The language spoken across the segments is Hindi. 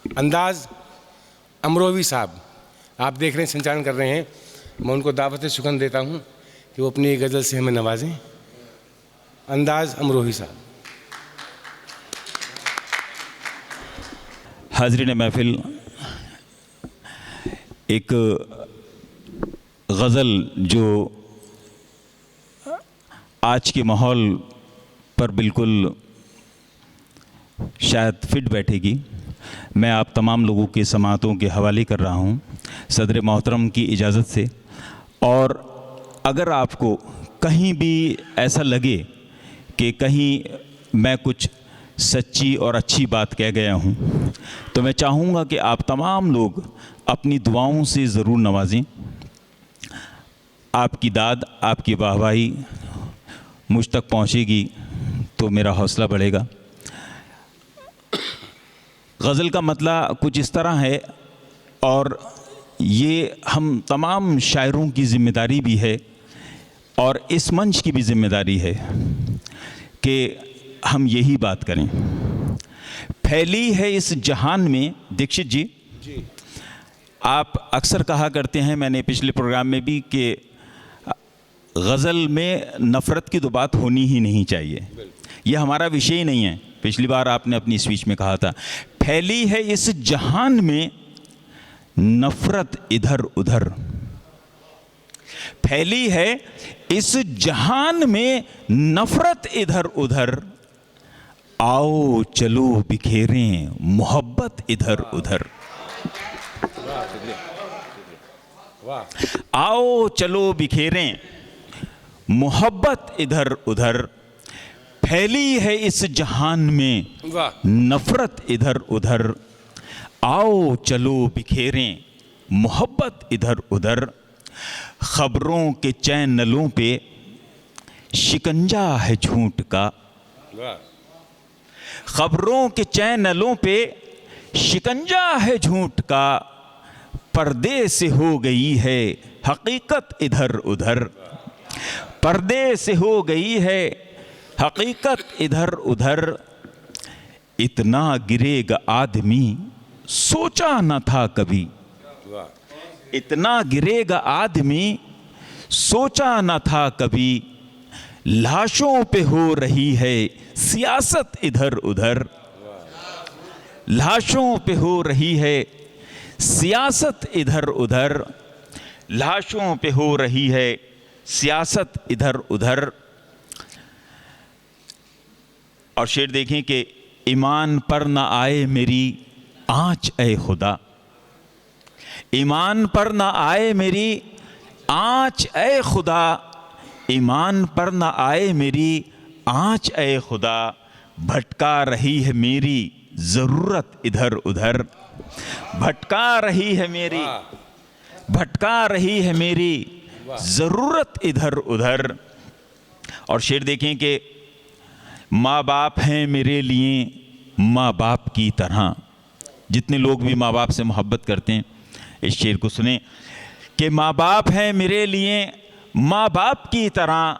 अंदाज अमरोही साहब, आप देख रहे हैं, संचालन कर रहे हैं। मैं उनको दावत शुक्र देता हूं कि वो अपनी गज़ल से हमें नवाजें। अंदाज अमरोही साहब। हाज़रीन महफिल, एक गज़ल जो आज के माहौल पर बिल्कुल शायद फिट बैठेगी, मैं आप तमाम लोगों के समातों के हवाले कर रहा हूँ सदर मोहतरम की इजाज़त से। और अगर आपको कहीं भी ऐसा लगे कि कहीं मैं कुछ सच्ची और अच्छी बात कह गया हूँ, तो मैं चाहूँगा कि आप तमाम लोग अपनी दुआओं से ज़रूर नवाजें। आपकी दाद, आपकी वाहवाही मुझ तक पहुँचेगी तो मेरा हौसला बढ़ेगा। गज़ल का मतला कुछ इस तरह है, और ये हम तमाम शायरों की ज़िम्मेदारी भी है और इस मंच की भी ज़िम्मेदारी है कि हम यही बात करें। फैली है इस जहान में, दीक्षित जी, आप अक्सर कहा करते हैं, मैंने पिछले प्रोग्राम में भी, कि गज़ल में नफ़रत की तो बात होनी ही नहीं चाहिए। ये हमारा विषय ही नहीं है। पिछली बार आपने अपनी स्पीच में कहा था, फैली है इस जहान में नफ़रत इधर उधर। फैली है इस जहान में नफ़रत इधर उधर, आओ चलो बिखेरें मोहब्बत इधर उधर। आओ चलो बिखेरें मोहब्बत इधर उधर, फैली है इस जहान में नफ़रत इधर उधर, आओ चलो बिखेरें मोहब्बत इधर उधर। खबरों के चैनलों पे शिकंजा है झूठ का, खबरों के चैनलों पे शिकंजा है झूठ का, पर्दे से हो गई है हकीकत इधर उधर। पर्दे से हो गई है हकीकत इधर उधर, इतना गिरेगा आदमी सोचा न था कभी। इतना गिरेगा आदमी सोचा न था कभी, लाशों पे हो रही है सियासत इधर उधर। लाशों पे हो रही है सियासत इधर उधर, लाशों पे हो रही है सियासत इधर उधर। और शेर देखें कि ईमान पर न आए मेरी आँच ए खुदा, ईमान पर न आए मेरी आँच ए खुदा, ईमान पर न आए मेरी आँच ए खुदा, भटका रही है मेरी ज़रूरत इधर उधर। भटका रही है मेरी, भटका रही है मेरी ज़रूरत इधर उधर। और शेर देखें कि माँ बाप हैं मेरे लिए माँ बाप की तरह। जितने लोग भी माँ बाप से मोहब्बत करते हैं इस शेर को सुने कि माँ बाप हैं मेरे लिए माँ बाप की तरह,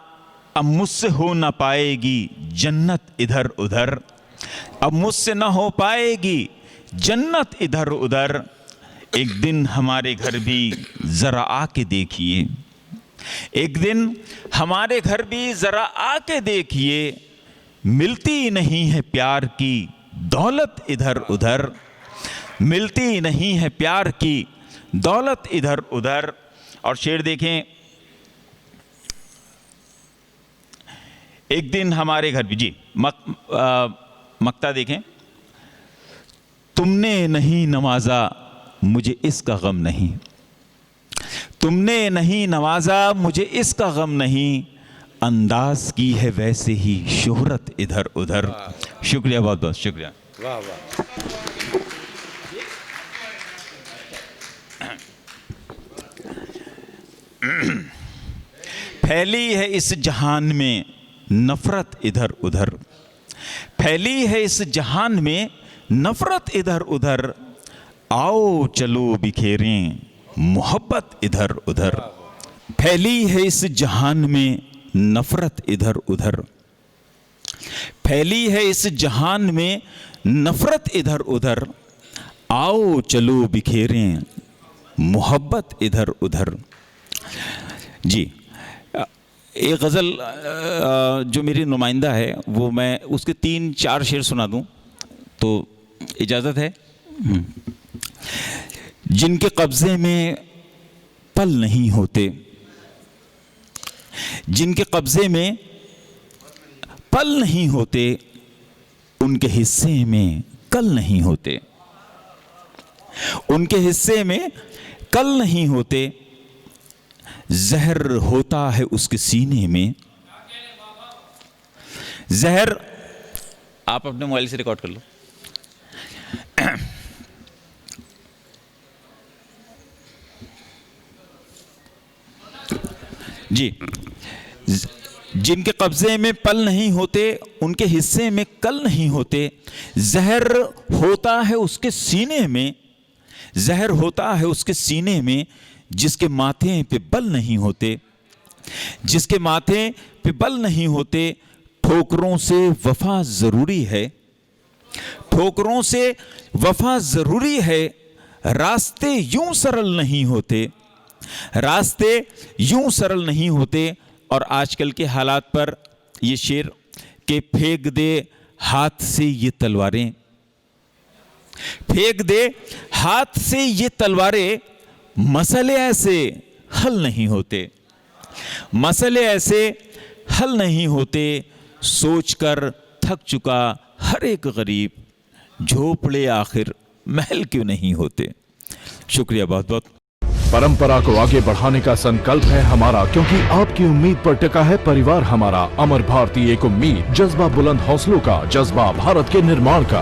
अब मुझसे हो न पाएगी जन्नत इधर उधर। अब मुझसे न हो पाएगी जन्नत इधर उधर, एक दिन हमारे घर भी ज़रा आके देखिए, एक दिन हमारे घर भी ज़रा आके देखिए, मिलती नहीं है प्यार की दौलत इधर उधर। मिलती नहीं है प्यार की दौलत इधर उधर। और शेर देखें, एक दिन हमारे घर भी, जी मक्ता देखें, तुमने नहीं नवाजा मुझे इसका गम नहीं, तुमने नहीं नवाजा मुझे इसका गम नहीं, अंदाज की है वैसे ही शोहरत इधर उधर। शुक्रिया, बहुत बहुत शुक्रिया। वाह वाह। फैली है इस जहान में नफ़रत इधर उधर, फैली है इस जहान में नफ़रत इधर उधर, आओ चलो बिखेरें मोहब्बत इधर उधर। फैली है इस जहान में नफ़रत इधर उधर, फैली है इस जहान में नफ़रत इधर उधर, आओ चलो बिखेरें मोहब्बत इधर उधर। जी, एक गज़ल जो मेरी नुमाइंदा है वो मैं उसके 3-4 शेर सुना दूं तो इजाज़त है? जिनके कब्ज़े में पल नहीं होते, जिनके कब्ज़े में पल नहीं होते, उनके हिस्से में कल नहीं होते, उनके हिस्से में कल नहीं होते। जहर होता है उसके सीने में, जहर, आप अपने मोबाइल से रिकॉर्ड कर लो। जी, जिनके कब्जे में पल नहीं होते, उनके हिस्से में कल नहीं होते। जहर होता है उसके सीने में, जहर होता है उसके सीने में, जिसके माथे पे बल नहीं होते, जिसके माथे पे बल नहीं होते। ठोकरों से वफा जरूरी है, ठोकरों से वफा जरूरी है। रास्ते यूं सरल नहीं होते, रास्ते यूं सरल नहीं होते। और आजकल के हालात पर ये शेर के फेंक दे हाथ से ये तलवारें, फेंक दे हाथ से ये तलवारें। मसले ऐसे हल नहीं होते, मसले ऐसे हल नहीं होते। सोचकर थक चुका हर एक गरीब, झोपड़े आखिर महल क्यों नहीं होते। शुक्रिया बहुत बहुत। परंपरा को आगे बढ़ाने का संकल्प है हमारा, क्योंकि आपकी उम्मीद पर टिका है परिवार हमारा। अमर भारती एक उम्मीद, जज्बा बुलंद हौसलों का, जज्बा भारत के निर्माण का।